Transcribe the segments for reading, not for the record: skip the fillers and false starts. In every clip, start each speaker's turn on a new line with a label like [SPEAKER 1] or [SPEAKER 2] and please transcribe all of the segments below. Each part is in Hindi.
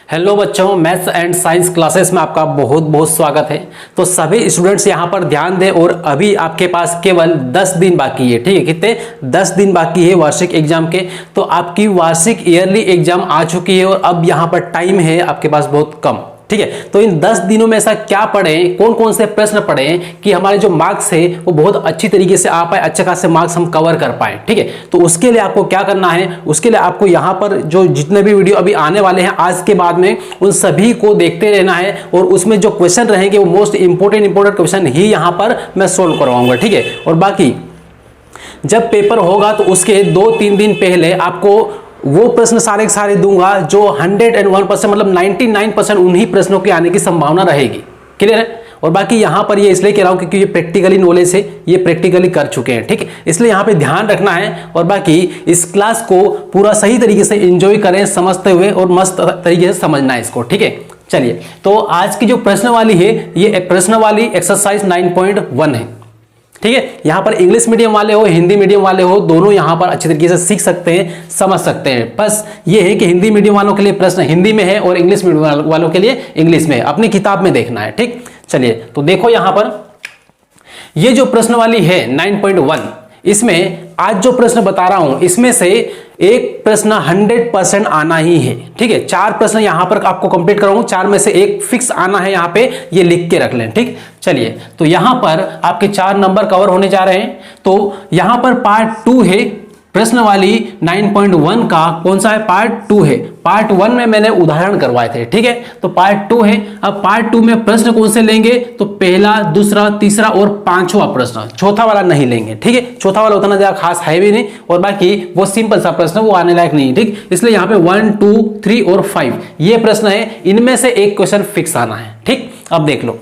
[SPEAKER 1] हेलो बच्चों, मैथ्स एंड साइंस क्लासेस में आपका बहुत बहुत स्वागत है। तो सभी स्टूडेंट्स यहाँ पर ध्यान दें और अभी आपके पास केवल 10 दिन बाकी है। ठीक है, कितने 10 दिन बाकी है वार्षिक एग्जाम के। तो आपकी वार्षिक ईयरली एग्जाम आ चुकी है और अब यहाँ पर टाइम है आपके पास बहुत कम। ठीक है, तो इन 10 दिनों में ऐसा क्या पढ़ें, कौन कौन से प्रश्न पढ़ें कि हमारे जो मार्क्स है वो बहुत अच्छी तरीके से आ पाए, अच्छे खासे मार्क्स हम कवर कर पाए। ठीक है, तो उसके लिए आपको क्या करना है, उसके लिए आपको यहाँ पर जो जितने भी वीडियो अभी आने वाले हैं आज के बाद में, उन सभी को देखते रहना है और उसमें जो क्वेश्चन रहेंगे वो मोस्ट इंपोर्टेंट क्वेश्चन ही यहाँ पर मैं सोल्व करवाऊंगा। ठीक है, और बाकी जब पेपर होगा तो उसके 2-3 दिन पहले आपको वो प्रश्न सारे के सारे दूंगा जो 101% मतलब 99% उन्हीं प्रश्नों के आने की संभावना रहेगी। क्लियर है? और बाकी यहां पर ये इसलिए कह रहा हूं क्योंकि ये प्रैक्टिकली नॉलेज है, ये प्रैक्टिकली कर चुके हैं। ठीक है, इसलिए यहां पे ध्यान रखना है और बाकी इस क्लास को पूरा सही तरीके से एंजॉय करें समझते हुए और मस्त तरीके से समझना है इसको। ठीक है, चलिए तो आज की जो प्रश्न वाली है ये प्रश्न वाली एक्सरसाइज 9.1 है। ठीक है, यहां पर इंग्लिश मीडियम वाले हो हिंदी मीडियम वाले हो दोनों यहां पर अच्छी तरीके से सीख सकते हैं, समझ सकते हैं। बस ये है कि हिंदी मीडियम वालों के लिए प्रश्न हिंदी में है और इंग्लिश मीडियम वालों के लिए इंग्लिश में है, अपनी किताब में देखना है। ठीक, चलिए तो देखो यहां पर ये जो प्रश्न वाली है 9.1, इसमें आज जो प्रश्न बता रहा हूं इसमें से एक प्रश्न 100% आना ही है। ठीक है, 4 प्रश्न यहां पर आपको कंप्लीट कराऊंगा, 4 में से एक फिक्स आना है, यहां पे ये लिख के रख लें। ठीक, चलिए तो यहां पर आपके 4 नंबर कवर होने जा रहे हैं। तो यहां पर पार्ट 2 है प्रश्न वाली 9.1 का। कौन सा है? पार्ट 2 है। पार्ट 1 में मैंने उदाहरण करवाए थे। ठीक है, तो पार्ट 2 है। अब पार्ट 2 में प्रश्न कौन से लेंगे? तो पहला, दूसरा, तीसरा और 5वां प्रश्न, चौथा वाला नहीं लेंगे। ठीक है, चौथा वाला उतना ज्यादा खास है भी नहीं और बाकी वो सिंपल सा प्रश्न, वो आने लायक नहीं। ठीक, इसलिए यहाँ पे 1, 2, 3 और 5 ये प्रश्न है, इनमें से एक क्वेश्चन फिक्स आना है। ठीक, अब देख लो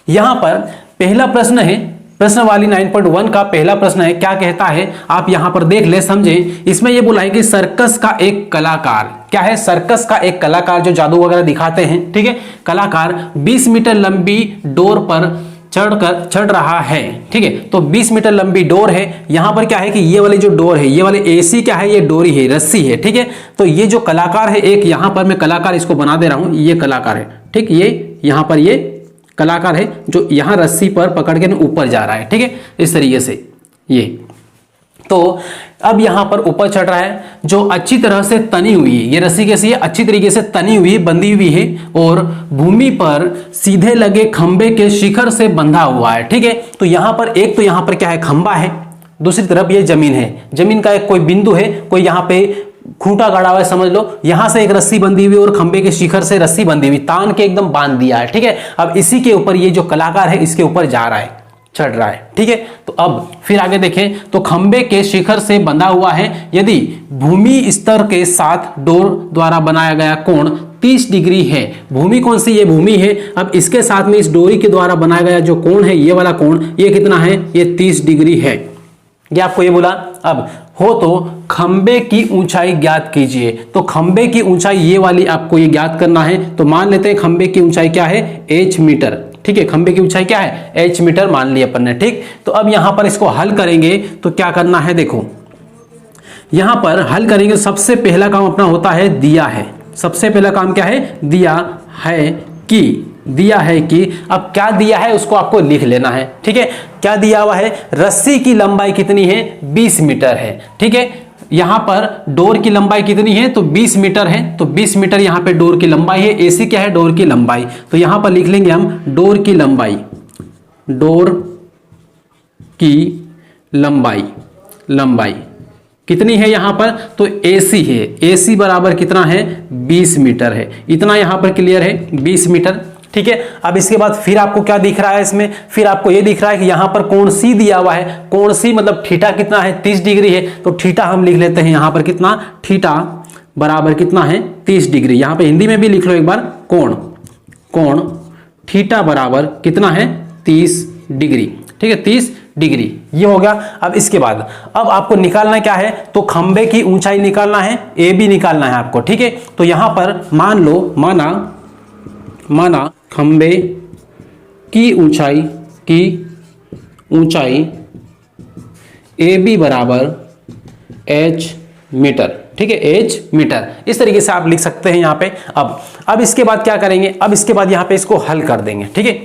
[SPEAKER 1] यहां पर पहला प्रश्न है, प्रश्न वाली 9.1 का पहला प्रश्न है। क्या कहता है आप यहां पर देख ले, समझे। इसमें यह बोला है कि सर्कस का एक कलाकार, क्या है? सर्कस का एक कलाकार जो जादू वगैरह दिखाते हैं। ठीक है, कलाकार 20 मीटर लंबी डोर पर चढ़ रहा है। ठीक है, तो 20 मीटर लंबी डोर है। यहां पर क्या है कि ये वाली जो डोर है, ये वाली एसी क्या है? ये डोरी है, रस्सी है। ठीक है, तो ये जो कलाकार है, एक यहां पर मैं कलाकार इसको बना दे रहा हूं, ये कलाकार है। ठीक, ये यहां पर ये कलाकार है जो यहां रस्सी पर पकड़ के ऊपर जा रहा है। ठीक है, इस तरीके से ये तो अब यहां पर ऊपर चढ़ रहा है, जो अच्छी तरह से तनी हुई है। ये रस्सी कैसी है? अच्छी तरीके से तनी हुई, बंधी हुई है और भूमि पर सीधे लगे खंबे के शिखर से बंधा हुआ है। ठीक है, तो यहां पर एक तो यहां पर क्या है? खंबा है, दूसरी तरफ ये जमीन है, जमीन का एक कोई बिंदु है, कोई यहां पे खूंटा गाड़ा हुआ है समझ लो। यहां से एक रस्सी बंधी हुई और खंबे के शिखर से रस्सी बंधी हुई, तान के एकदम बांध दिया है। ठीक है, अब इसी के ऊपर ये जो कलाकार है इसके ऊपर जा रहा है, चढ़ रहा है। ठीक है, तो अब फिर आगे देखें तो खंबे के शिखर से बंधा हुआ है। यदि भूमि स्तर के साथ डोर द्वारा बनाया गया कोण 30 डिग्री है। भूमि कौन सी? ये भूमि है। अब इसके साथ में इस डोरी के द्वारा बनाया गया जो कोण है, ये वाला कोण, ये कितना है? ये 30 डिग्री है। ये आपको ये बोला। अब हो तो खंबे की ऊंचाई ज्ञात कीजिए। तो खंबे की ऊंचाई ये वाली आपको ये ज्ञात करना है। तो मान लेते हैं खंबे की ऊंचाई क्या है? h metre. ठीक है, खंबे की ऊंचाई क्या है? h मीटर मान लिया अपन ने। ठीक, तो अब यहां पर इसको हल करेंगे तो क्या करना है? देखो यहां पर हल करेंगे, सबसे पहला काम अपना होता है दिया है। सबसे पहला काम क्या है? दिया है कि, दिया है कि, अब क्या दिया है उसको आपको लिख लेना है। ठीक है, क्या दिया हुआ है? रस्सी की लंबाई कितनी है? 20 मीटर है। ठीक है, यहां पर डोर की लंबाई कितनी है? तो 20 मीटर है। तो 20 मीटर यहां पे डोर की लंबाई है। एसी क्या है? डोर की लंबाई। तो यहां पर लिख लेंगे हम डोर की लंबाई, डोर की लंबाई कितनी है यहां पर? तो एसी है, एसी बराबर कितना है? 20 मीटर है। इतना यहां पर क्लियर है, 20 मीटर। ठीक है, अब इसके बाद फिर आपको क्या दिख रहा है इसमें? फिर आपको ये दिख रहा है कि यहां पर कोण सी दिया हुआ है। कोण सी मतलब थीटा कितना है? 30 डिग्री है। तो थीटा हम लिख लेते हैं यहां पर कितना? थीटा बराबर कितना है? 30 डिग्री। यहां पे हिंदी में भी लिख लो एक बार, कोण थीटा बराबर कितना है? 30 डिग्री। ठीक है, 30 डिग्री ये हो गया। अब इसके बाद अब आपको निकालना क्या है? तो खंबे की ऊंचाई निकालना है, ए बी निकालना है आपको। ठीक है, तो यहां पर मान लो, माना खंबे की ऊंचाई ए बी बराबर h मीटर। ठीक है, एज मीटर। इस तरीके से आप लिख सकते हैं यहाँ पे। अब इसके बाद क्या करेंगे, अब इसके बाद यहाँ पे इसको हल कर देंगे। ठीक है,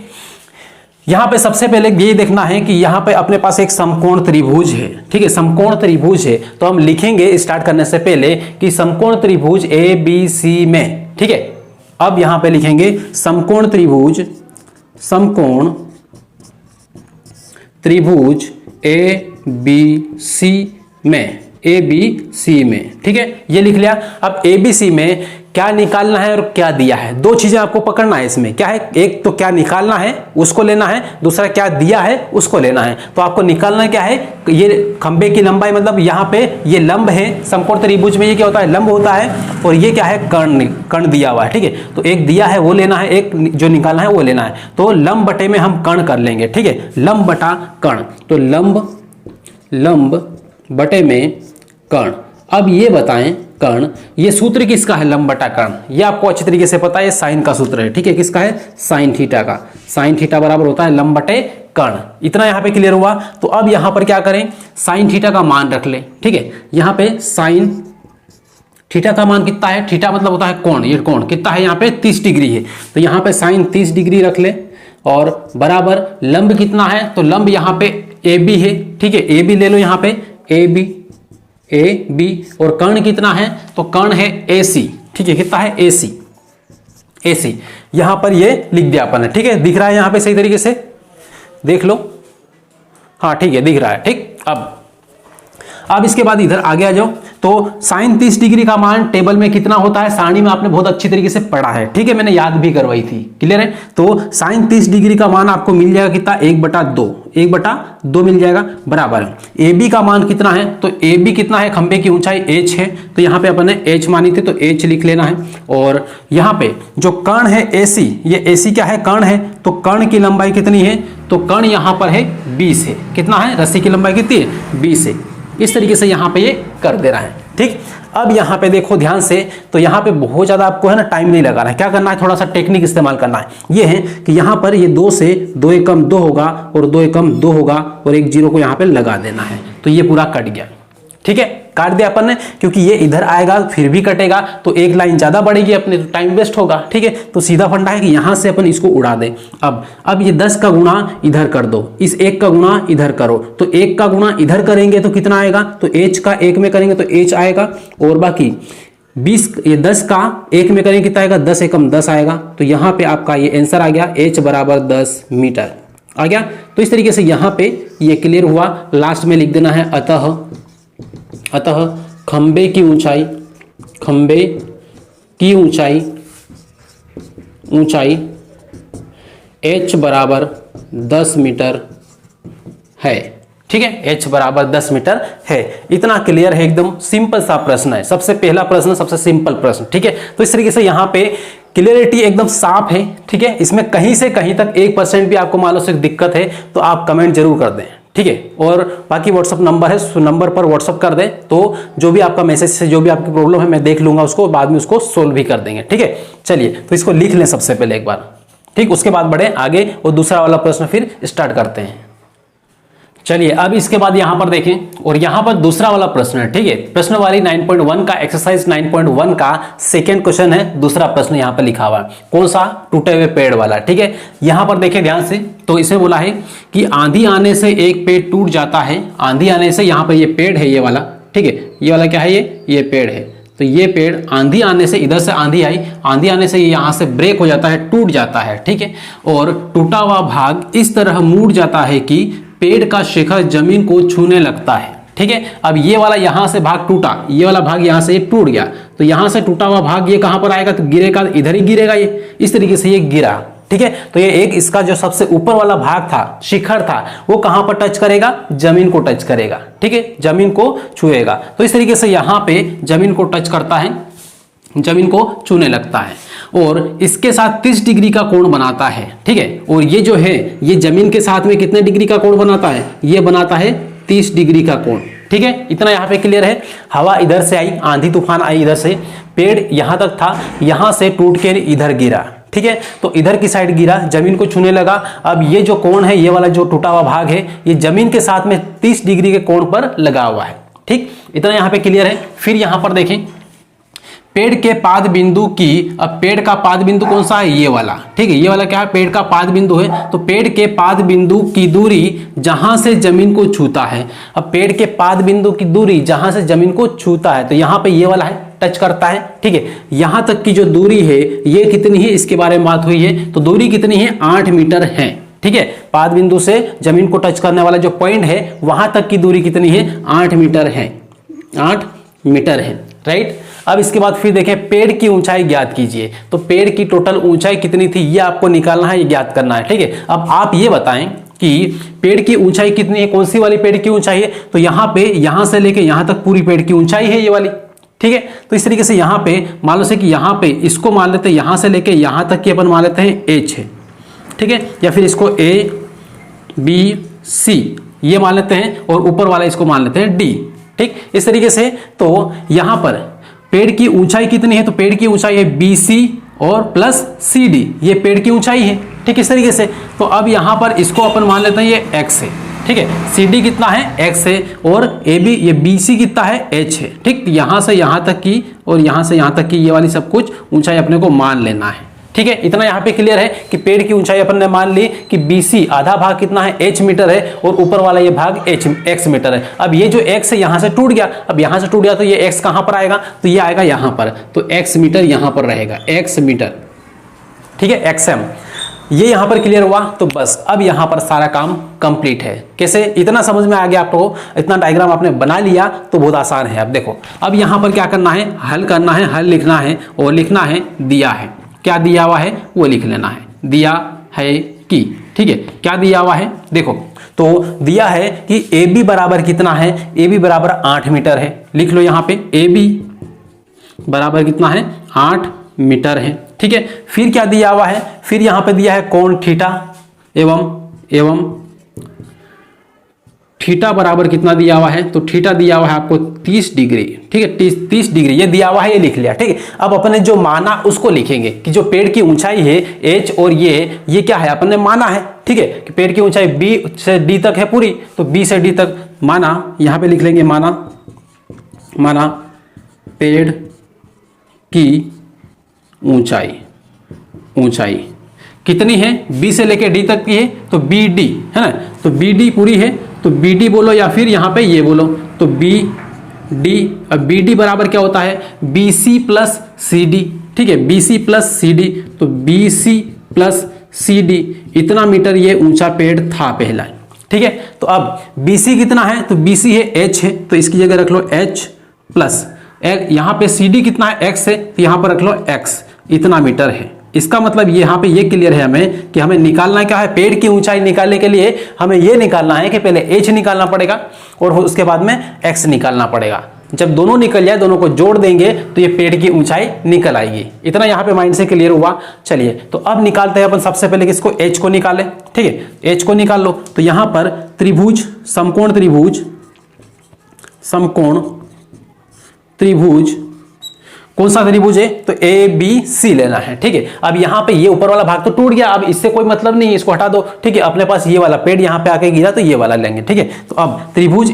[SPEAKER 1] यहाँ पे सबसे पहले ये देखना है कि यहाँ पे अपने पास एक समकोण त्रिभुज है। ठीक है, समकोण त्रिभुज है, तो हम लिखेंगे स्टार्ट करने से पहले कि समकोण त्रिभुज ए बी सी में। ठीक है, अब यहाँ पे लिखेंगे समकोण त्रिभुज, समकोण त्रिभुज ए बी सी में, ए बी सी में। ठीक है, ये लिख लिया। अब ए बी सी में क्या निकालना है और क्या दिया है, दो चीजें आपको पकड़ना है इसमें। क्या है, एक तो क्या निकालना है उसको लेना है, दूसरा क्या दिया है उसको लेना है। तो आपको निकालना क्या है, ये खंबे की लंबाई, मतलब यहाँ पे ये लंब है, समकोण त्रिभुज में ये क्या होता है, लंब होता है, और ये क्या है, कर्ण दिया हुआ है। ठीक है, तो एक दिया है वो लेना है, एक जो निकालना है वो लेना है। तो लंब बटे में हम कर्ण कर लेंगे। ठीक है, लंब बटा कर्ण, तो लंब बटे में कर्ण। अब ये बताएं कर्ण, ये सूत्र किसका है, लंब बटा कर्ण, ये आपको अच्छी तरीके से पता है, साइन का सूत्र है। ठीक है, किसका है, साइन थीटा का। साइन थीटा बराबर होता है लंब बटे कर्ण। इतना यहाँ पे क्लियर हुआ। तो अब यहाँ पर क्या करें, साइन थीटा का मान रख ले। ठीक है, यहाँ पे साइन थीटा का मान कितना है, थीटा मतलब होता है कोण, ये कोण कितना है यहाँ पे 30 डिग्री है, तो यहाँ पे साइन 30 डिग्री रख ले, और बराबर लंब कितना है, तो लंब यहाँ पे ए बी है। ठीक है, ए बी ले लो यहाँ पे, ए बी, और कर्ण कितना है, तो कर्ण है ए सी। ठीक है, कितना है, ए सी, यहां पर ये लिख दिया अपन ने। ठीक है, दिख रहा है यहां पे सही तरीके से, देख लो। हाँ ठीक है, दिख रहा है। ठीक, अब इसके बाद इधर आगे आ जाओ। तो साइन 30 डिग्री का मान टेबल में कितना होता है, सारणी में आपने बहुत अच्छी तरीके से पढ़ा है। ठीक है, मैंने याद भी करवाई थी, क्लियर है। तो साइन 30 डिग्री का मान आपको मिल जाएगा कितना, 1/2 मिल जाएगा, बराबर ए बी का मान कितना है, तो ए बी कितना है, खंबे की ऊंचाई h है, तो यहाँ पे अपन ने h मानी थी, तो h लिख लेना है। और यहाँ पे जो कर्ण है AC, ये AC क्या है, कर्ण है, तो कर्ण की लंबाई कितनी है, तो कर्ण यहाँ पर है 20 है। कितना है, रस्सी की लंबाई कितनी है, 20 है। इस तरीके से यहाँ पे ये कर दे रहा है। ठीक, अब यहाँ पे देखो ध्यान से, तो यहाँ पे बहुत ज्यादा आपको है ना टाइम नहीं लगाना है, क्या करना है, थोड़ा सा टेक्निक इस्तेमाल करना है। ये है कि यहाँ पर ये 2 से 2 एकम 2 होगा, और 2 एकम 2 होगा, और एक जीरो को यहाँ पे लगा देना है, तो ये पूरा कट गया। ठीक है, काट दिया अपन ने, क्योंकि ये इधर आएगा फिर भी कटेगा, तो एक लाइन ज्यादा बढ़ेगी अपने, तो टाइम वेस्ट होगा। ठीक है, तो सीधा फंडा है कि यहां से अपन इसको उड़ा दें। अब ये 10 का गुणा इधर कर दो, इस 1 का गुणा इधर करो, तो 1 का गुणा इधर करेंगे तो कितना आएगा, तो h का 1 में करेंगे तो h आएगा, और बाकी 20 ये 10 का 1 में करेंगे कितना आएगा, 10 एकम 10 आएगा। तो यहाँ पे आपका ये आंसर आ गया, h बराबर 10 मीटर आ गया। तो इस तरीके से यहाँ पे ये क्लियर हुआ। लास्ट में लिख देना है अतः खंबे की ऊंचाई h बराबर 10 मीटर है। ठीक है, h बराबर 10 मीटर है। इतना क्लियर है, एकदम सिंपल सा प्रश्न है, सबसे पहला प्रश्न, सबसे सिंपल प्रश्न। ठीक है, तो इस तरीके से यहाँ पे क्लियरिटी एकदम साफ है। ठीक है, इसमें कहीं से कहीं तक 1% भी आपको मान लो से दिक्कत है तो आप कमेंट जरूर कर दें। ठीक है, और बाकी व्हाट्सअप नंबर है, उस नंबर पर व्हाट्सअप कर दें, तो जो भी आपका मैसेज से जो भी आपकी प्रॉब्लम है मैं देख लूंगा उसको, बाद में उसको सोल्व भी कर देंगे। ठीक है, चलिए तो इसको लिख लें सबसे पहले एक बार। ठीक, उसके बाद बढ़े आगे और दूसरा वाला प्रश्न फिर स्टार्ट करते हैं। चलिए अब इसके बाद यहां पर देखें, और यहां पर दूसरा वाला प्रश्न है। ठीक है, प्रश्न वाली 9.1 का एक्सरसाइज 9.1 का सेकंड क्वेश्चन है, दूसरा प्रश्न यहां पर लिखा हुआ है। कौन सा, टूटे हुए पेड़ वाला। ठीक है, यहां पर देखें ध्यान से, तो इसे बोला है कि आंधी आने से एक पेड़ टूट जाता है। आंधी आने से, यहां पर ये पेड़ है ये वाला। ठीक है, ये वाला क्या है, ये पेड़ है। तो ये पेड़ आंधी आने से, इधर से आंधी आई, आंधी आने से ये यहाँ से ब्रेक हो जाता है, टूट जाता है। ठीक है, और टूटा हुआ भाग इस तरह मुड़ जाता है कि पेड़ का शिखर जमीन को छूने लगता है। ठीक है, अब ये वाला यहां से भाग टूटा, ये वाला भाग यहां से टूट गया, तो यहां से टूटा हुआ भाग ये कहां पर आएगा, तो गिरेगा, इधर ही गिरेगा, ये इस तरीके से ये गिरा। ठीक है, तो ये एक इसका जो सबसे ऊपर वाला भाग था, शिखर था, वो कहां पर टच करेगा, जमीन को टच करेगा। ठीक है, जमीन को छुएगा। तो इस तरीके से यहां पे जमीन को टच करता है, जमीन को छूने लगता है, और इसके साथ 30 डिग्री का कोण बनाता है। ठीक है, और ये जो है ये जमीन के साथ में कितने डिग्री का कोण बनाता है, ये बनाता है 30 डिग्री का कोण। ठीक है, इतना यहाँ पे क्लियर है। हवा इधर से आई, आंधी तूफान आई इधर से, पेड़ यहां तक था, यहां से टूट के इधर गिरा। ठीक है, तो इधर की साइड गिरा, जमीन को छूने लगा। अब ये जो कोण है, ये वाला जो टूटा हुआ भाग है, ये जमीन के साथ में 30 डिग्री के कोण पर लगा हुआ है। ठीक, इतना यहाँ पे क्लियर है। फिर यहाँ पर देखें पेड़ के पाद बिंदु की, अब पेड़ का पाद बिंदु कौन सा है, ये वाला, ठीक है, ये वाला क्या है, पेड़ का पाद बिंदु है। तो पेड़ के पाद बिंदु की दूरी जहां से जमीन को छूता है, अब पेड़ के पाद बिंदु की दूरी जहां से जमीन को छूता है, तो यहाँ पे ये वाला है, टच करता है, ठीक है। यहां तक की जो दूरी है ये कितनी है, इसके बारे में बात हुई है, तो दूरी कितनी है, 8 मीटर है, ठीक है। पाद बिंदु से जमीन को टच करने वाला जो पॉइंट है वहां तक की दूरी कितनी है, 8 मीटर है, 8 मीटर है, राइट। अब इसके बाद फिर देखें पेड़ की ऊंचाई ज्ञात कीजिए, तो पेड़ की टोटल ऊंचाई कितनी थी ये आपको निकालना है, ये ज्ञात करना है, ठीक है। अब आप ये बताएं कि पेड़ की ऊंचाई कितनी है, कौन सी वाली पेड़ की ऊंचाई है, तो यहाँ पे यहां से लेके यहां तक पूरी पेड़ की ऊंचाई है ये वाली, ठीक है। तो इस तरीके से यहाँ पे मान लो से कि यहाँ पे इसको मान लेते हैं, यहां से लेके यहां तक की अपन मान लेते हैं h है, ठीक है, या फिर इसको A B C ये मान लेते हैं और ऊपर वाला इसको मान लेते हैं D, ठीक। इस तरीके से तो यहां पर पेड़ की ऊंचाई कितनी है, तो पेड़ की ऊंचाई है BC और प्लस CD, ये पेड़ की ऊंचाई है, ठीक। इस तरीके से तो अब यहां पर इसको अपन मान लेते हैं ये x है, ठीक है, CD कितना है x है और AB ये BC कितना है h है, ठीक। यहां से यहां तक की और यहां से यहां तक की ये वाली सब कुछ ऊंचाई अपने को मान लेना है, ठीक है। इतना यहाँ पे क्लियर है कि पेड़ की ऊंचाई अपन ने मान ली कि BC आधा भाग कितना है, h मीटर है और ऊपर वाला ये भाग x मीटर है। अब ये जो x है यहाँ से टूट गया, अब यहाँ से टूट गया तो ये x कहाँ पर आएगा, तो ये आएगा यहाँ पर, तो x मीटर यहाँ पर रहेगा, x मीटर, ठीक है, xm। ये यहाँ पर क्लियर हुआ, तो बस अब यहाँ पर सारा काम कंप्लीट है। कैसे, इतना समझ में आ गया आपको, इतना डायग्राम आपने बना लिया तो बहुत आसान है। अब देखो अब यहाँ पर क्या करना है, हल करना है, हल लिखना है और लिखना है दिया है, क्या दिया हुआ है वो लिख लेना है, दिया है कि, ठीक है, क्या दिया हुआ है, देखो तो दिया है कि AB बराबर कितना है, AB बराबर 8 मीटर है, लिख लो यहाँ पे AB बराबर कितना है, 8 मीटर है, ठीक है। फिर क्या दिया हुआ है, फिर यहाँ पे दिया है कोण थीटा एवं थीटा बराबर कितना दिया हुआ है, तो थीटा दिया हुआ है आपको 30 डिग्री, ठीक है, 30 डिग्री ये दिया हुआ है, ये लिख लिया, ठीक है। अब अपने जो माना उसको लिखेंगे कि जो पेड़ की ऊंचाई है h और ये क्या है अपने माना है, ठीक है, कि पेड़ की ऊंचाई B से D तक है पूरी, तो B से D तक माना, यहाँ पे लिख लेंगे माना पेड़ की ऊंचाई कितनी है, B से लेके D तक की है, तो BD है ना, तो BD पूरी है, तो BD बोलो या फिर यहाँ पे ये बोलो, तो BD, अब BD बराबर क्या होता है, BC प्लस CD, ठीक है, BC प्लस CD, तो BC प्लस CD इतना मीटर ये ऊंचा पेड़ था पहला, ठीक है। तो अब BC कितना है, तो BC है H है, तो इसकी जगह रख लो H प्लस यहाँ पे CD कितना है X है, तो यहाँ पर रख लो X, इतना मीटर है। इसका मतलब यहाँ पे ये क्लियर है हमें कि हमें निकालना क्या है, पेड़ की ऊंचाई निकालने के लिए हमें ये निकालना है कि पहले h निकालना पड़ेगा और उसके बाद में x निकालना पड़ेगा। जब दोनों निकल जाए, दोनों को जोड़ देंगे तो ये पेड़ की ऊंचाई निकल आएगी। इतना यहाँ पे माइंड से क्लियर हुआ। चलिए तो अब निकालते हैं अपन सबसे पहले किसको, h को निकालें, ठीक है, h को निकाल लो। तो यहाँ पर त्रिभुज, समकोण त्रिभुज कौन सा त्रिभुज है, तो ABC लेना है, ठीक है। अब यहाँ पे ये ऊपर वाला भाग तो टूट गया, अब इससे कोई मतलब नहीं है, इसको हटा दो, ठीक है। अपने पास ये वाला पेड़ यहाँ पे आके गिरा तो ये वाला लेंगे, ठीक है। तो अब त्रिभुज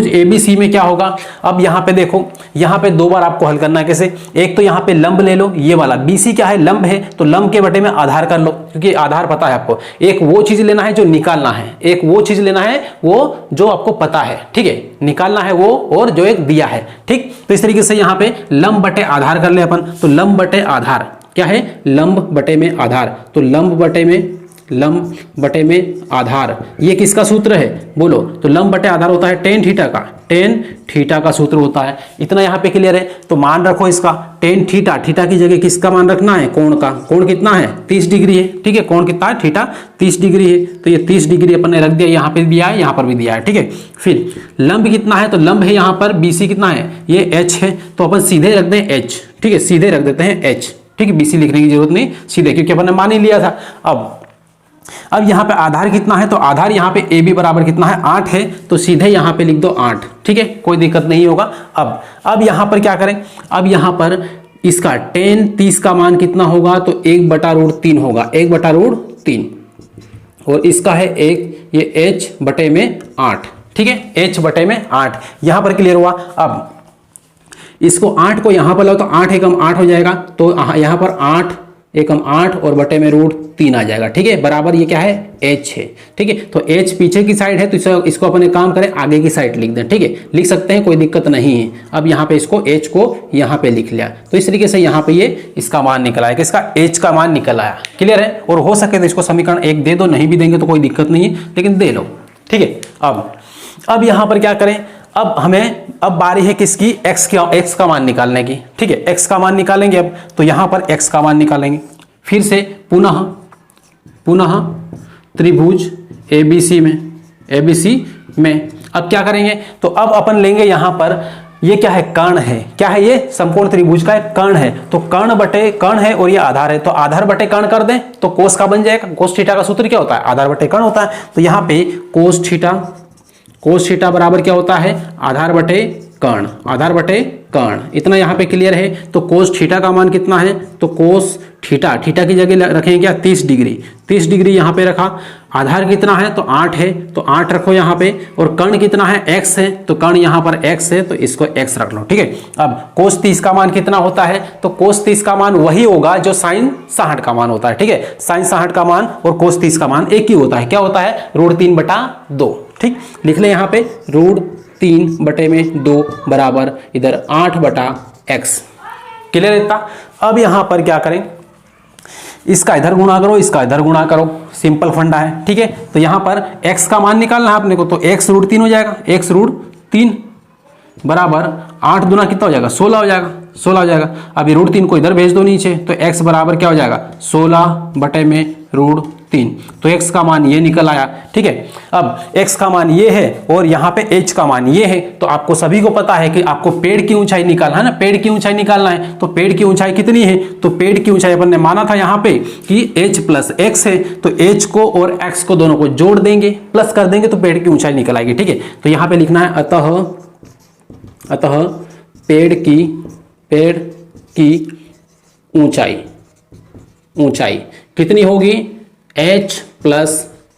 [SPEAKER 1] ABC में क्या होगा, अब यहाँ पे देखो, यहाँ पे दो बार आपको हल करना है। कैसे, एक तो यहाँ पे लंब ले लो, ये वाला BC क्या है, लंब है, तो लंब के बटे में आधार कर लो, क्योंकि आधार पता है आपको। एक वो चीज लेना है जो निकालना है, एक वो चीज लेना है वो जो आपको पता है, ठीक है, निकालना है वो और जो एक दिया है, ठीक। तो इस तरीके से यहाँ पे लंब बटे आधार कर ले अपन, तो लंब बटे आधार क्या है, लंब बटे में आधार, तो लंब बटे में आधार, ये किसका सूत्र है बोलो, तो लंब बटे आधार होता है टेन थीटा का सूत्र होता है। इतना यहाँ पे क्लियर है। तो मान रखो इसका टेन थीटा की जगह किसका मान रखना है, कोण का। कोण कितना है, 30 डिग्री है, ठीक है। कोण कितना है, थीटा 30 डिग्री है, तो ये 30 डिग्री अपन ने रख दिया, यहाँ पे दिया है, यहाँ पर भी दिया है, ठीक है। फिर लंब कितना है, तो लंब है यहाँ पर BC कितना है, ये H है, तो अपन सीधे रख दें H, ठीक है, सीधे रख देते हैं H, ठीक है। BC लिखने की जरूरत नहीं, सीधे, क्योंकि अपन ने मान ही लिया था। अब यहाँ पे आधार कितना है, तो आधार यहाँ पे AB बराबर कितना है, 8 है, तो सीधे यहाँ पे लिख दो 8, ठीक है, कोई दिक्कत नहीं होगा। अब यहाँ पर क्या करें, अब यहाँ पर इसका टेन 30 का मान कितना होगा, तो 1/√3 होगा, 1/√3, और इसका है 1 ये h बटे में 8, ठीक है, h बटे में 8 यहां पर क्लियर हुआ। अब इसको 8 को यहां पर लो तो 8 एकम 8 हो जाएगा, तो यहां पर 8 एकम 8 और बटे में √3 आ जाएगा, ठीक है, बराबर ये क्या है h है, ठीक है। तो h पीछे की साइड है तो इसको अपन एक काम करें आगे की साइड लिख दें, ठीक है, लिख सकते हैं, कोई दिक्कत नहीं है। अब यहाँ पे इसको h को यहाँ पे लिख लिया, तो इस तरीके से यहाँ पे ये इसका मान निकल आया, इसका h का मान निकल आया, क्लियर है। और हो सके तो इसको समीकरण 1 दे दो, नहीं भी देंगे तो कोई दिक्कत नहीं है, लेकिन दे लो, ठीक है। अब यहाँ पर क्या करें, अब हमें अब बारी है किसकी, x का मान निकालने की, ठीक है, x का मान निकालेंगे। अब तो यहां पर x का मान निकालेंगे, फिर से पुनः त्रिभुज ABC में अब क्या करेंगे, तो अब अपन लेंगे यहां पर, ये क्या है, कर्ण है, क्या है, ये समकोण त्रिभुज का एक कर्ण है, तो कर्ण बटे कर्ण है और ये आधार है, तो आधार बटे कर्ण कर दें तो कोस का बन जाएगा। कोस थीटा का सूत्र क्या होता है, आधार बटे कर्ण होता है। तो यहाँ पे कोस थीटा बराबर क्या होता है, आधार बटे कर्ण, इतना यहाँ पे क्लियर है। तो कोस थीटा का मान कितना है, तो कोस थीटा की जगह रखेंगे क्या, 30 डिग्री यहाँ पे रखा। आधार कितना है, तो 8 है, तो 8 रखो यहाँ पे, और कर्ण कितना है, x है, तो कर्ण यहाँ पर x है, तो इसको x रख लो, ठीक है। अब कोस 30 का मान कितना होता है, तो कोस 30 का मान वही होगा जो साइन 60 का मान होता है, ठीक है। साइन 60 का मान और कोस 30 का मान एक ही होता है, क्या होता है, √3/2, ठीक। लिख ले यहाँ पे √3/2 बराबर इधर 8/x, क्लियर है इतना। अब यहाँ पर क्या करें, इसका इधर गुणा करो, इसका इधर गुणा करो, सिंपल फंडा है, ठीक है। तो यहां पर x का मान निकालना है अपने को, तो x √3 हो जाएगा, x √3 बराबर 8 दूना कितना हो जाएगा, 16 हो जाएगा। अब ये √3 को इधर भेज दो नीचे, तो x बराबर क्या हो जाएगा, 16 बटे में √3, तो x का मान ये निकल आया, ठीक है। अब x का मान ये है और यहाँ पे h का मान ये है, तो आपको सभी को पता है कि आपको पेड़ की ऊंचाई निकालना है ना, पेड़ की ऊंचाई निकालना है। तो पेड़ की ऊंचाई कितनी है, तो पेड़ की ऊंचाई अपन ने माना था यहाँ पे कि h + x है, तो h को और x को दोनों को जोड़ देंगे, प्लस कर देंगे, तो पेड़ की ऊंचाई निकल आएगी, ठीक है। तो यहाँ पे लिखना है अतः पेड़ की ऊंचाई कितनी होगी, h +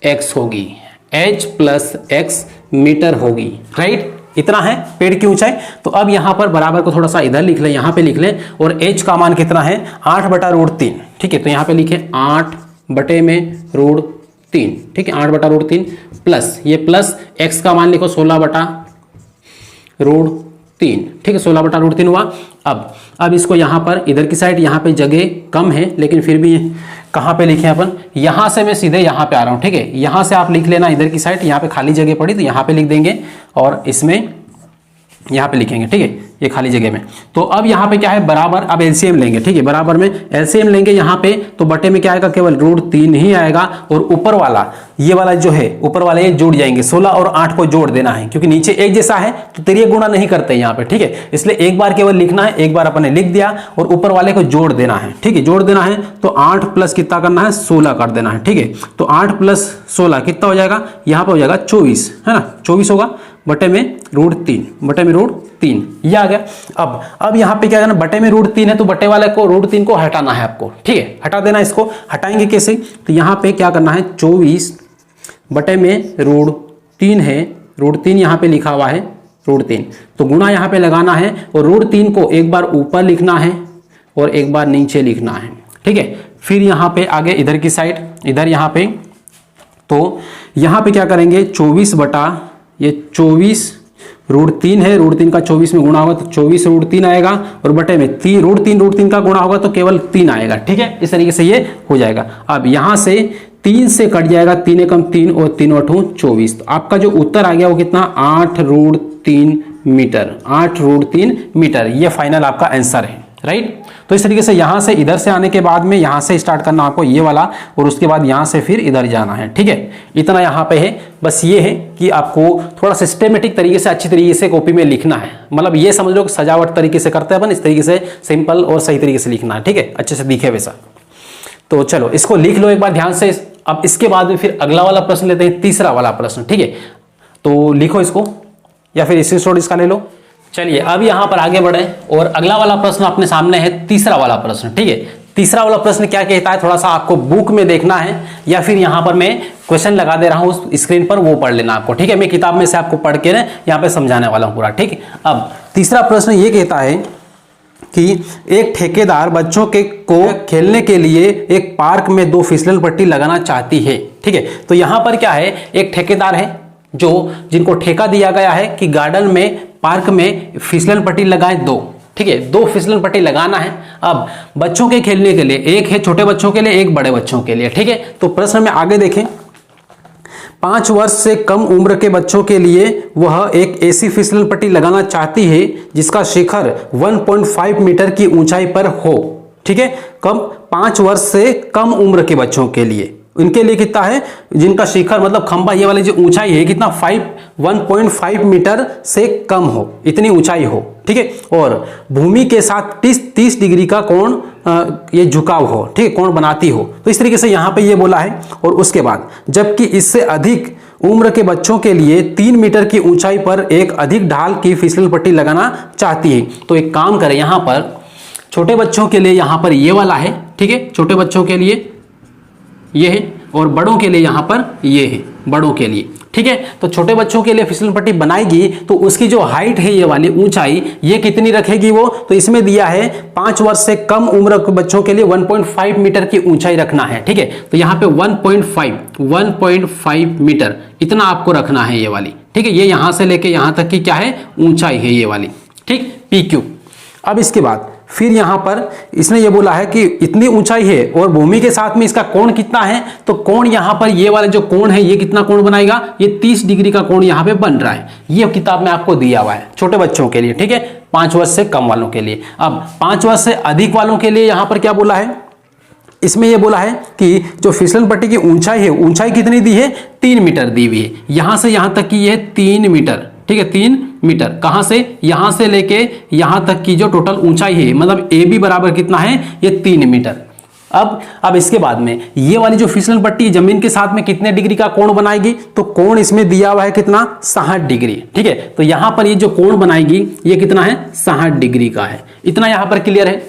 [SPEAKER 1] x होगी, h + x मीटर होगी, राइट। इतना है पेड़ की ऊंचाई। तो अब यहां पर बराबर को थोड़ा सा इधर लिख लें, यहां पे लिख लें, और h का मान कितना है, 8/√3, ठीक है। तो यहां पे लिखे 8 बटे में √3, ठीक है, 8/√3 प्लस ये प्लस x का मान लिखो 16/√3, ठीक है, 16/√3 हुआ। अब इसको यहाँ पर इधर की साइड, यहाँ पे जगह कम है लेकिन फिर भी कहाँ पे लिखे अपन, यहाँ से मैं सीधे यहाँ पे आ रहा हूँ, ठीक है। यहाँ से आप लिख लेना इधर की साइड, यहाँ पे खाली जगह पड़ी तो यहाँ पे लिख देंगे और इसमें यहाँ पे लिखेंगे, ठीक है, ये खाली जगह में। तो अब यहाँ पे क्या है, बराबर, अब एलसीएम लेंगे, ठीक है, बराबर में एलसीएम लेंगे यहाँ पे, तो बटे में क्या आएगा, केवल √3 ही आएगा, और ऊपर वाला ये वाला जो है, ऊपर वाला ये जुड़ जाएंगे, 16 और 8 को जोड़ देना है, क्योंकि नीचे एक जैसा है तो तिर्यक गुणा नहीं करते यहाँ पे, ठीक है। इसलिए एक बार केवल लिखना है, एक बार अपन ने लिख दिया और ऊपर वाले को जोड़ देना है, ठीक है, जोड़ देना है। तो 8 प्लस कितना करना है, 16 कर देना है, ठीक है। तो 8 + 16 कितना हो जाएगा, यहाँ पे हो जाएगा 24, है ना, 24 होगा, बटे में √3, ये आ गया। अब यहाँ पे क्या करना, बटे में √3 है तो बटे वाले को √3 को हटाना है आपको, ठीक है, हटा देना। इसको हटाएंगे कैसे, तो यहाँ पे क्या करना है, 24 बटे में √3 है, √3 यहाँ पे लिखा हुआ है, √3, तो गुणा यहाँ पे लगाना है, और √3 को एक बार ऊपर लिखना है और एक बार नीचे लिखना है, ठीक है। फिर यहाँ पे आगे इधर की साइड, इधर यहाँ पे, तो यहाँ पे क्या करेंगे, 24 बटा ये 24 √3 है, √3 का 24 में गुणा होगा तो 24 √3 आएगा, और बटे में √3 का गुणा होगा तो केवल 3 आएगा, ठीक है। इस तरीके से ये हो जाएगा। अब यहाँ से 3 से कट जाएगा, 3 एकम 3 और 3 8 24, तो आपका जो उत्तर आ गया वो कितना, 8√3 मीटर, ये फाइनल आपका आंसर है, राइट। तो इस तरीके से यहाँ से इधर से आने के बाद में यहाँ से स्टार्ट करना आपको ये वाला, और उसके बाद यहाँ से फिर इधर जाना है, ठीक है। इतना यहाँ पे है, बस ये है कि आपको थोड़ा सिस्टेमेटिक तरीके से, अच्छी तरीके से कॉपी में लिखना है, मतलब ये समझ लो कि सजावट तरीके से करते हैं अपन, इस तरीके से सिंपल और सही तरीके से लिखना है, ठीक है, अच्छे से दिखे वैसा। तो चलो इसको लिख लो एक बार ध्यान से। अब इसके बाद में फिर अगला वाला प्रश्न लेते हैं, तीसरा वाला प्रश्न, ठीक है। तो लिखो इसको, या फिर स्क्रीनशॉट इसका ले लो। चलिए अब यहां पर आगे बढ़े, और अगला वाला प्रश्न अपने सामने है, तीसरा वाला प्रश्न, ठीक है। तीसरा वाला प्रश्न क्या कहता है, थोड़ा सा आपको बुक में देखना है, या फिर यहां पर मैं क्वेश्चन लगा दे रहा हूं उस स्क्रीन पर, वो पढ़ लेना आपको, ठीक है। मैं किताब में से आपको पढ़ के ना यहाँ पे समझाने वाला हूँ पूरा, ठीक है। अब तीसरा प्रश्न ये कहता है कि एक ठेकेदार बच्चों के को खेलने के लिए एक पार्क में 2 फिसलन पट्टी लगाना चाहती है, ठीक है। तो यहां पर क्या है, एक ठेकेदार है जिनको ठेका दिया गया है कि गार्डन में, पार्क में फिसलन पट्टी लगाएं 2, ठीक है। 2 फिसलन पट्टी लगाना है। अब बच्चों के खेलने के लिए, एक है छोटे बच्चों के लिए, एक बड़े बच्चों के लिए, ठीक है। तो प्रश्न में आगे देखें, 5 वर्ष से कम उम्र के बच्चों के लिए वह एक ऐसी फिसलन पट्टी लगाना चाहती है जिसका शिखर 1.5 मीटर की ऊंचाई पर हो, ठीक है। कम 5 वर्ष से कम उम्र के बच्चों के लिए, इनके लिए कितना है, जिनका शिखर मतलब खंबा, ये वाली जो ऊंचाई है कितना 1.5 मीटर से कम हो, इतनी ऊंचाई हो, ठीक है। और भूमि के साथ 30 डिग्री का कोण ये झुकाव हो, ठीक है, कोण बनाती हो। तो इस तरीके से यहां पे ये बोला है। और उसके बाद जबकि इससे अधिक उम्र के बच्चों के लिए 3 मीटर की ऊंचाई पर एक अधिक ढाल की फिसल पट्टी लगाना चाहती है। तो एक काम करें, यहां पर छोटे बच्चों के लिए यहां पर ये वाला है, ठीक है, छोटे बच्चों के लिए ये है, और बड़ों के लिए यहां पर ये है, बड़ों के लिए, ठीक है। तो छोटे बच्चों के लिए फिसलन पट्टी बनाएगी तो उसकी जो हाइट है, ये वाली ऊंचाई, ये कितनी रखेगी वो, तो इसमें दिया है 5 वर्ष से कम उम्र के बच्चों के लिए 1.5 मीटर की ऊंचाई रखना है, ठीक है। तो यहां पे 1.5 मीटर इतना आपको रखना है ये वाली, ठीक है। ये यहां से लेके यहां तक की क्या है, ऊंचाई है ये वाली, ठीक, PQ। अब इसके बाद फिर यहां पर इसने ये बोला है कि इतनी ऊंचाई है और भूमि के साथ में इसका कोण कितना है, तो कोण यहां पर ये वाला जो कोण है, ये कितना कोण बनाएगा, ये 30 डिग्री का कोण यहां पे बन रहा है। ये किताब में आपको दिया हुआ है छोटे बच्चों के लिए, ठीक है, 5 वर्ष से कम वालों के लिए। अब 5 वर्ष से अधिक वालों के लिए यहां पर क्या बोला है, इसमें यह बोला है कि जो फिसलन पट्टी की ऊंचाई है, ऊंचाई कितनी दी है, 3 मीटर दी हुई है। यहां से यहां तक की ये 3 मीटर, ठीक है, 3 मीटर। कहां से, यहां से लेके यहां तक की जो टोटल ऊंचाई है, मतलब AB बराबर कितना है, ये 3 मीटर। अब इसके बाद में ये वाली जो फिसलन पट्टी जमीन के साथ में कितने डिग्री का कोण बनाएगी, तो कोण इसमें दिया हुआ है कितना, 60 डिग्री, ठीक है। तो यहां पर ये जो कोण बनाएगी ये कितना है, 60 डिग्री का है। इतना यहां पर क्लियर है।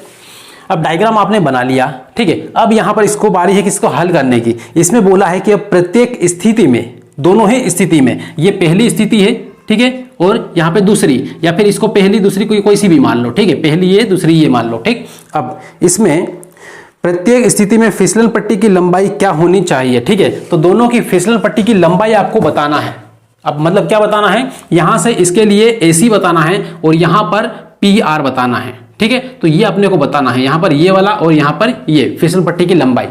[SPEAKER 1] अब डायग्राम आपने बना लिया, ठीक है। अब यहां पर इसको बारी है किसको हल करने की। इसमें बोला है कि अब प्रत्येक स्थिति में, दोनों ही स्थिति में, ये पहली स्थिति है, ठीक है, और यहां पे दूसरी, या फिर इसको पहली दूसरी कोई सी भी मान लो, ठीक है, पहली ये दूसरी ये मान लो, ठीक। अब इसमें प्रत्येक स्थिति में फिसलन पट्टी की लंबाई क्या होनी चाहिए, ठीक है। तो दोनों की फिसलन पट्टी की लंबाई आपको बताना है। अब मतलब क्या बताना है, यहां से इसके लिए AC बताना है और यहां पर PR बताना है, ठीक है। तो ये अपने को बताना है, यहां पर ये वाला और यहां पर ये फिसलन पट्टी की लंबाई,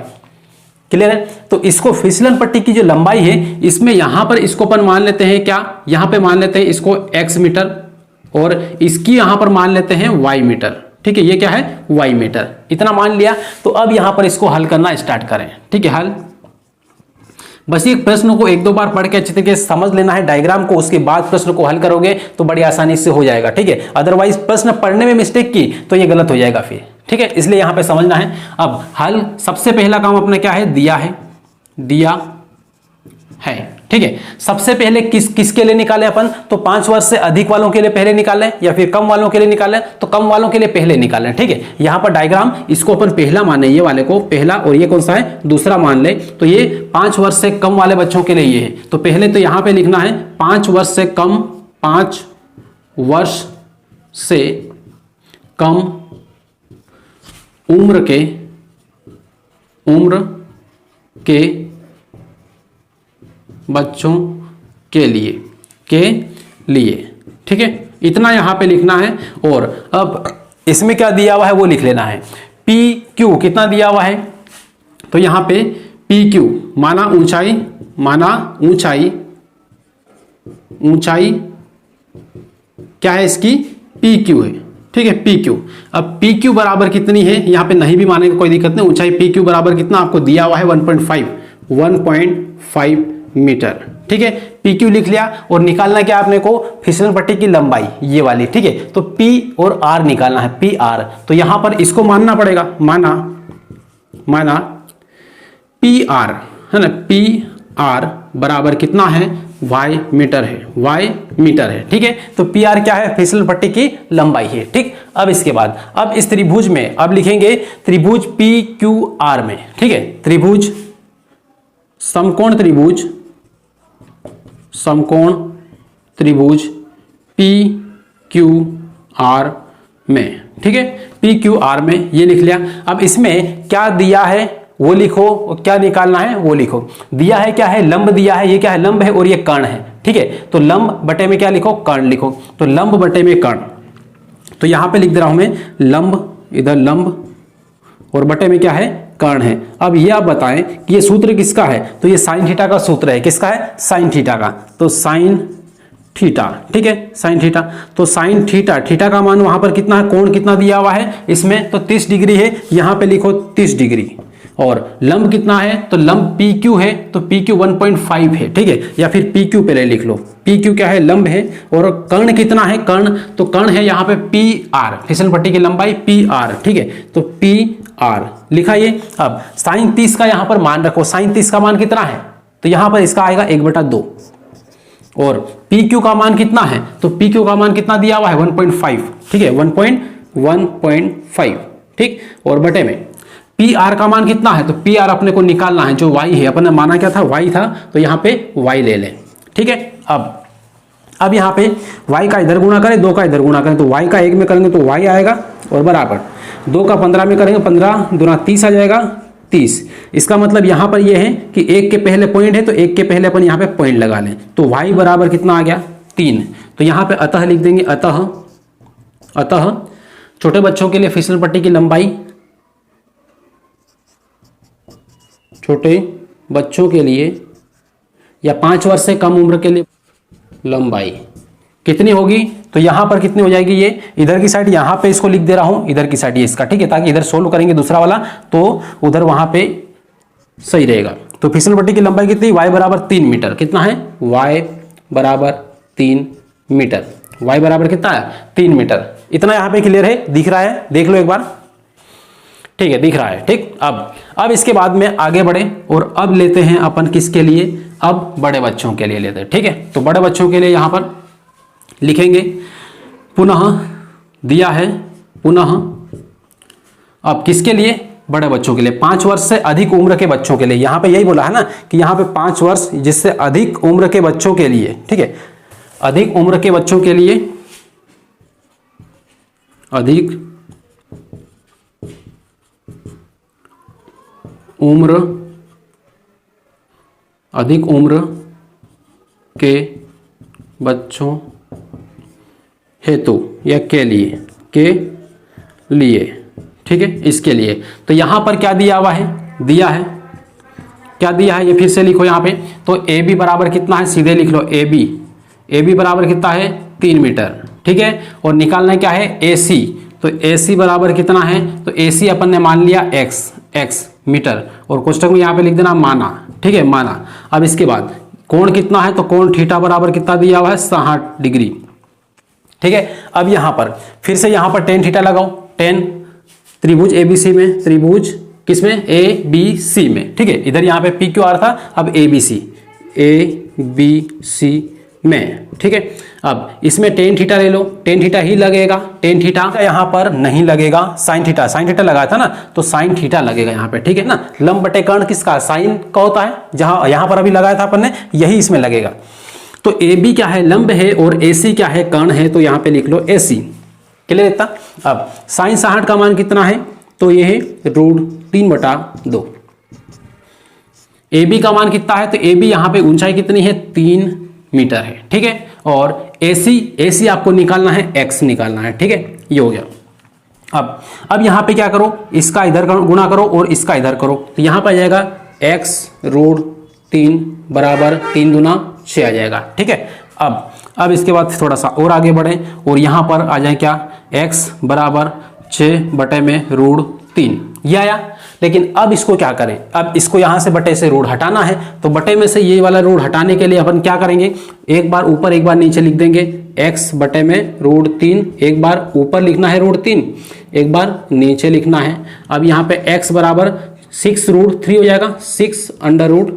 [SPEAKER 1] क्लियर है। तो इसको फिसलन पट्टी की जो लंबाई है, इसमें यहां पर इसको अपन मान लेते हैं क्या, यहां पे मान लेते हैं इसको X मीटर और इसकी यहां पर मान लेते हैं Y मीटर, ठीक है। ये क्या है, Y मीटर, इतना मान लिया। तो अब यहां पर इसको हल करना स्टार्ट करें, ठीक है। हल बस एक प्रश्न को 1-2 बार पढ़ के अच्छे तरीके से समझ लेना है डायग्राम को, उसके बाद प्रश्न को हल करोगे तो बड़ी आसानी से हो जाएगा, ठीक है। अदरवाइज प्रश्न पढ़ने में मिस्टेक की तो ये गलत हो जाएगा फिर, ठीक है। इसलिए यहां पे समझना है। अब हल, सबसे पहला काम अपने क्या है, दिया है, ठीक है। सबसे पहले किसके लिए निकाले अपन, तो 5 वर्ष से अधिक वालों के लिए पहले निकाले या फिर कम वालों के लिए निकाले, तो कम वालों के लिए पहले निकाले, ठीक है। यहां पर डायग्राम इसको अपन पहला माने, ये वाले को पहला, और ये कौन सा है, दूसरा मान ले। तो ये 5 वर्ष से कम वाले बच्चों के लिए ये है। तो पहले तो यहां पे लिखना है 5 वर्ष से कम, 5 वर्ष से कम उम्र के बच्चों के लिए ठीक है, इतना यहां पे लिखना है। और अब इसमें क्या दिया हुआ है वो लिख लेना है। PQ कितना दिया हुआ है, तो यहां पे PQ माना ऊंचाई क्या है इसकी, PQ है, ठीक है, PQ। अब PQ बराबर कितनी है, यहां पे नहीं भी मानेंगे कोई दिक्कत नहीं। ऊंचाई PQ बराबर कितना आपको दिया हुआ है, 1.5 मीटर, ठीक है। PQ लिख लिया और निकालना क्या आपने को, फिसलन पट्टी की लंबाई ये वाली, ठीक है। तो P और R निकालना है, PR। तो यहां पर इसको मानना पड़ेगा, माना PR है ना, PR बराबर कितना है, Y मीटर है, ठीक है। तो PR क्या है, फिसलन पट्टी की लंबाई है, ठीक। अब इसके बाद अब इस त्रिभुज में अब लिखेंगे त्रिभुज PQR में, ठीक है, त्रिभुज समकोण त्रिभुज पी क्यू आर में, ठीक है, पी क्यू आर में, ये लिख लिया। अब इसमें क्या दिया है वो लिखो, क्या निकालना है वो लिखो। दिया है क्या है, लंब दिया है, ये क्या है, लंब है और ये कर्ण है, ठीक है। तो लंब बटे में क्या लिखो, कर्ण लिखो। तो लंब बटे में कर्ण, तो यहां पे लिख दे रहा हूं मैं लंब, इधर लंब और बटे में क्या है, कर्ण है। अब ये आप बताएं कि ये सूत्र किसका है, तो ये साइन थीटा का सूत्र है। किसका है, साइन थीटा का। तो साइन थीटा, ठीक है, साइन थीटा। तो साइन थीटा, थीटा का मान वहां पर कितना है, कोण कितना दिया हुआ है इसमें, तो 30 डिग्री है, यहां पे लिखो 30 डिग्री। और लंब कितना है, तो लंब पी क्यू है, तो पी क्यू 1.5 है, ठीक है, या फिर पी क्यू पहले लिख लो, पी क्यू क्या है, लंब है। और कर्ण कितना है, कर्ण, तो कर्ण है यहाँ पे पी आर, फिसल पट्टी की लंबाई पी आर, ठीक है, तो पी आर लिखा ये। अब साइन 30 का यहाँ पर मान रखो, साइन 30 का मान कितना है, तो यहाँ पर इसका आएगा 1/2। और पी क्यू का मान कितना है, तो पी क्यू का मान कितना दिया हुआ है, 1.5, ठीक है, 1.5, ठीक। और बटे में पी आर का मान कितना है, तो पी आर अपने को निकालना है, जो वाई है, अपन ने माना क्या था, वाई था, तो यहाँ पे वाई ले लें, ठीक है। अब यहाँ पे y का इधर गुणा करें, 2 का इधर गुणा करें, तो y का 1 में करेंगे तो y आएगा, और बराबर 2 का 15 में करेंगे, 15 दूना 30 आ जाएगा, 30। इसका मतलब यहाँ पर ये है कि 1 के पहले पॉइंट है, तो 1 के पहले अपन यहाँ पे पॉइंट लगा लें, तो y बराबर कितना आ गया, 3। तो यहाँ पे अतः लिख देंगे, अतः छोटे बच्चों के लिए फिसल पट्टी की लंबाई, छोटे बच्चों के लिए या 5 वर्ष से कम उम्र के लिए लंबाई कितनी होगी, तो यहां पर कितनी हो जाएगी, ये इधर की साइड, यहां पे इसको लिख दे रहा हूं, इधर की साइड ये इसका, ठीक है, ताकि इधर सोल्व करेंगे दूसरा वाला तो उधर वहां पे सही रहेगा। तो फिसल पट्टी की लंबाई कितनी, y बराबर 3 मीटर, कितना है, y बराबर 3 मीटर, y बराबर कितना है, 3 मीटर। इतना यहां पे क्लियर है, दिख रहा है, देख लो एक बार, ठीक है, दिख रहा है, ठीक। अब इसके बाद में आगे बढ़े और अब लेते हैं अपन किसके लिए, अब बड़े बच्चों के लिए लेते हैं, ठीक है। तो बड़े बच्चों के लिए यहां पर लिखेंगे, पुनः दिया है, पुनः, अब किसके लिए, बड़े बच्चों के लिए, 5 वर्ष से अधिक उम्र के बच्चों के लिए। यहां पे यही बोला है ना कि यहां पे 5 वर्ष जिससे अधिक उम्र के बच्चों के लिए, ठीक है, अधिक उम्र के बच्चों के लिए, अधिक उम्र के बच्चों हेतु या के लिए, ठीक है, इसके लिए। तो यहां पर क्या दिया हुआ है, दिया है, क्या दिया है, ये फिर से लिखो यहां पे। तो ए बी बराबर कितना है, सीधे लिख लो, ए बी बराबर कितना है, 3 मीटर, ठीक है। और निकालना क्या है, ए सी, तो ए सी बराबर कितना है, तो ए सी अपन ने मान लिया x मीटर, और कोष्टक में यहाँ पे लिख देना माना, ठीक है, माना। अब इसके बाद कोण कितना है, तो कोण थीटा बराबर कितना दिया हुआ है, 60 डिग्री, ठीक है। अब यहाँ पर फिर से यहाँ पर टेन थीटा लगाओ, टेन त्रिभुज एबीसी में, त्रिभुज किसमें, ए बी सी में, ठीक है। इधर यहाँ पे पी क्यू आर था, अब ए बी सी में, ठीक है। अब इसमें टेन थीटा ले लो, टेन थीटा ही लगेगा, टेन थीटा यहाँ पर नहीं लगेगा, साइन थीटा लगाया था ना, तो साइन थीटा लगेगा यहाँ पे, ठीक है ना। लंब बटे कर्ण किसका, साइन का होता है, जहां यहाँ पर अभी लगाया था अपन ने, यही इसमें लगेगा। तो ए बी क्या है, लंब है, और ए सी क्या है, कर्ण है, तो यहाँ पे लिख लो ए सी, क्लियर इतना। अब साइन 60 का मान कितना है, तो ये है √3/2। ए बी का मान कितना है, तो ए बी यहाँ पे ऊंचाई कितनी है, 3 मीटर है, ठीक है। और ए सी आपको निकालना है, x निकालना है, ठीक है, ये हो गया। अब यहाँ पे क्या करो, इसका इधर गुणा करो और इसका इधर करो, तो यहाँ पे आ जाएगा x√3 बराबर 3 दूना 6 आ जाएगा, ठीक है। अब इसके बाद थोड़ा सा और आगे बढ़े और यहाँ पर आ जाए क्या, x बराबर 6/√3, ये आया। लेकिन अब इसको क्या करें, अब इसको यहाँ से बटे से रूट हटाना है, तो बटे में से ये वाला रूट हटाने के लिए अपन क्या करेंगे, एक बार ऊपर एक बार नीचे लिख देंगे, x/√3, एक बार ऊपर लिखना है √3, एक बार नीचे लिखना है। अब यहाँ पे x बराबर 6√3 हो जाएगा, 6√3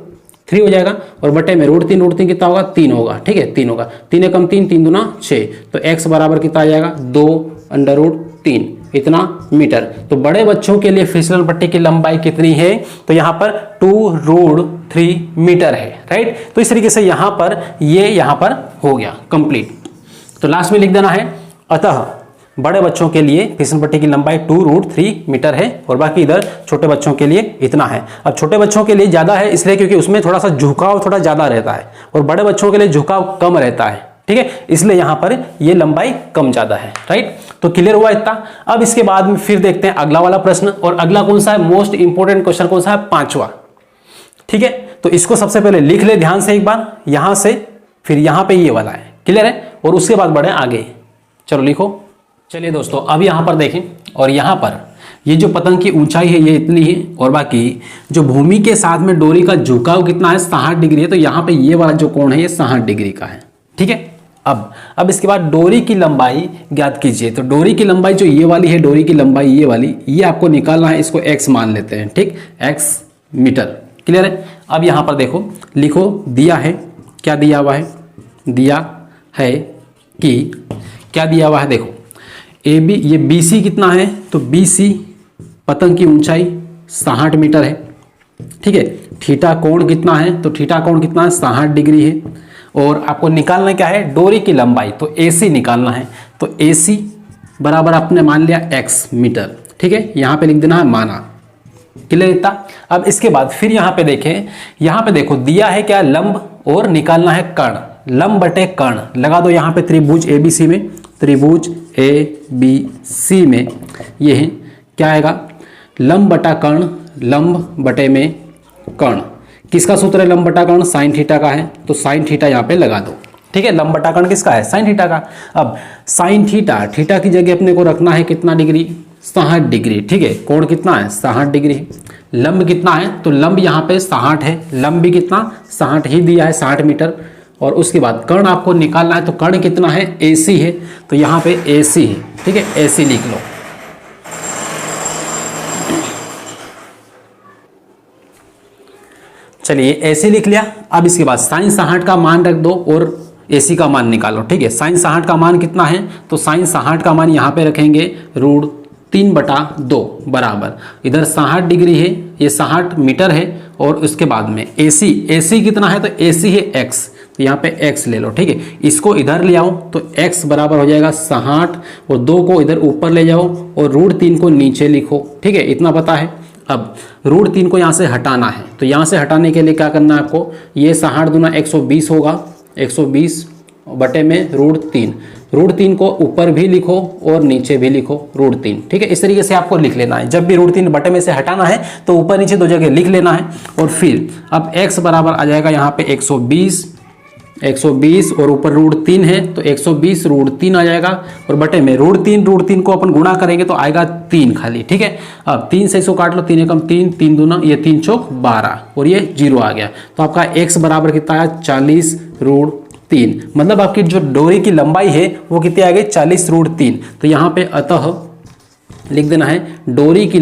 [SPEAKER 1] हो जाएगा, और बटे में √3 कितना होगा, 3 होगा, ठीक है, 3 होगा, 3 एकम 3, 3 दूना 6, तो x बराबर कितना आ जाएगा, 2√3। इतना मीटर। तो बड़े बच्चों के लिए फिसलन पट्टी की लंबाई कितनी है, तो यहाँ पर 2√3 मीटर है, राइट। तो इस तरीके से यहाँ पर ये यहाँ पर हो गया कंप्लीट। तो लास्ट में लिख देना है अतः बड़े बच्चों के लिए फिसलन पट्टी की लंबाई 2√3 मीटर है और बाकी इधर छोटे बच्चों के लिए इतना है। अब छोटे बच्चों के लिए ज़्यादा है इसलिए क्योंकि उसमें थोड़ा सा झुकाव थोड़ा ज़्यादा रहता है और बड़े बच्चों के लिए झुकाव कम रहता है, ठीक है, इसलिए यहाँ पर ये लंबाई कम ज़्यादा है, राइट। तो क्लियर हुआ इतना। अब इसके बाद में फिर देखते हैं अगला वाला प्रश्न, और अगला कौन सा है, मोस्ट इंपोर्टेंट क्वेश्चन कौन सा है, 5वां, ठीक है। तो इसको सबसे पहले लिख ले ध्यान से एक बार, यहां से फिर यहां पे ये वाला है, क्लियर है, और उसके बाद बढ़े आगे। चलो लिखो। चलिए दोस्तों अब यहां पर देखें, और यहां पर ये जो पतंग की ऊंचाई है ये इतनी है और बाकी जो भूमि के साथ में डोरी का झुकाव कितना है, 60 डिग्री है। तो यहाँ पे ये वाला जो कोण है ये 60 डिग्री का है, ठीक है। अब इसके बाद डोरी की लंबाई ज्ञात कीजिए। तो डोरी की लंबाई जो ये वाली है, डोरी की लंबाई ये वाली, ये आपको निकालना है, इसको x मान लेते हैं, ठीक, x मीटर, क्लियर है। अब यहाँ पर देखो, लिखो, दिया है, क्या दिया हुआ है, दिया है कि क्या दिया हुआ है, देखो AB, ये BC कितना है, तो BC पतंग की ऊंचाई 60 मीटर है, ठीक है। थीटा कोण कितना है, तो थीटा कोण कितना है, 60 डिग्री है। और आपको निकालना क्या है, डोरी की लंबाई, तो AC निकालना है। तो AC बराबर आपने मान लिया x मीटर, ठीक है, यहाँ पे लिख देना है माना, क्लियर इतना। अब इसके बाद फिर यहाँ पे देखें, यहाँ पे देखो दिया है क्या, लंब, और निकालना है कर्ण, लंब बटे कर्ण लगा दो यहाँ पे त्रिभुज ABC में, त्रिभुज ABC में ये है क्या आएगा, लंब बटा कर्ण, लंब बटे में कर्ण। किसका सूत्र है लंब बटा कर्ण, साइन थीटा का है, तो साइन थीटा यहाँ पे लगा दो, ठीक है। लंब बटा कर्ण किसका है, साइन थीटा का। अब साइन थीटा, थीटा की जगह अपने को रखना है कितना डिग्री, 60 डिग्री, ठीक है। कोण कितना है, 60 डिग्री। लंब कितना है, तो लंब यहाँ पे 60 है, लंब भी कितना 60 ही दिया है, 60 मीटर। और उसके बाद कर्ण आपको निकालना है, तो कर्ण कितना है, AC है, तो यहाँ पे AC है, ठीक है, AC लिख लो। चलिए AC लिख लिया। अब इसके बाद साइन 60 का मान रख दो और AC का मान निकालो, ठीक है। साइन 60 का मान कितना है, तो साइन 60 का मान यहाँ पे रखेंगे √3/2 बराबर, इधर 60 डिग्री है, ये 60 मीटर है, और उसके बाद में AC कितना है, तो AC है x, तो यहाँ पे x ले लो, ठीक है। इसको इधर ले आओ तो x बराबर हो जाएगा 60, और 2 को इधर ऊपर ले जाओ और √3 को नीचे लिखो, ठीक है, इतना पता है। अब √3 को यहाँ से हटाना है, तो यहाँ से हटाने के लिए क्या करना है आपको, ये 60 दूना 120 होगा, 120 बटे में √3, √3 को ऊपर भी लिखो और नीचे भी लिखो √3, ठीक है। इस तरीके से आपको लिख लेना है, जब भी √3 बटे में से हटाना है तो ऊपर नीचे दो जगह लिख लेना है। और फिर अब x बराबर आ जाएगा यहाँ पे 120 और ऊपर √3 है, तो 120 √3 आ जाएगा, और बटे में √3 को अपन गुणा करेंगे तो आएगा 3 खाली, ठीक है। अब 3 से इसको काट लो, 3 एकम 3, 3 दूना, ये 3 चौक 12, और ये 0 आ गया। तो आपका x बराबर कितना है, 40 √3, मतलब आपकी जो डोरी की लंबाई है वो कितनी आ गई, 40 √3। तो यहाँ पे अतः लिख देना है डोरी की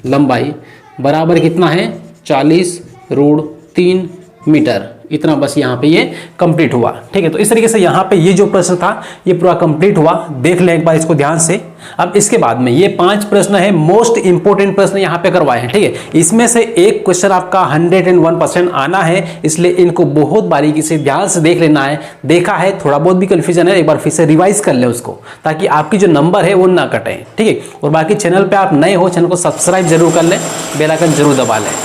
[SPEAKER 1] लंबाई बराबर कितना है, 40 √3 मीटर। इतना बस यहाँ पे ये कंप्लीट हुआ, ठीक है। तो इस तरीके से यहाँ पे ये जो प्रश्न था ये पूरा कंप्लीट हुआ, देख लें एक बार इसको ध्यान से। अब इसके बाद में ये 5 प्रश्न है, मोस्ट इंपोर्टेंट प्रश्न यहाँ पे करवाए हैं, ठीक है। इसमें से एक क्वेश्चन आपका 101% आना है, इसलिए इनको बहुत बारीकी से ध्यान से देख लेना है। देखा है थोड़ा बहुत भी कंफ्यूजन है, एक बार फिर से रिवाइज कर ले उसको, ताकि आपकी जो नंबर है वो ना कटे, ठीक है। और बाकी चैनल पर आप नए हो, चैनल को सब्सक्राइब जरूर कर लें, बेल आइकन जरूर दबा लें।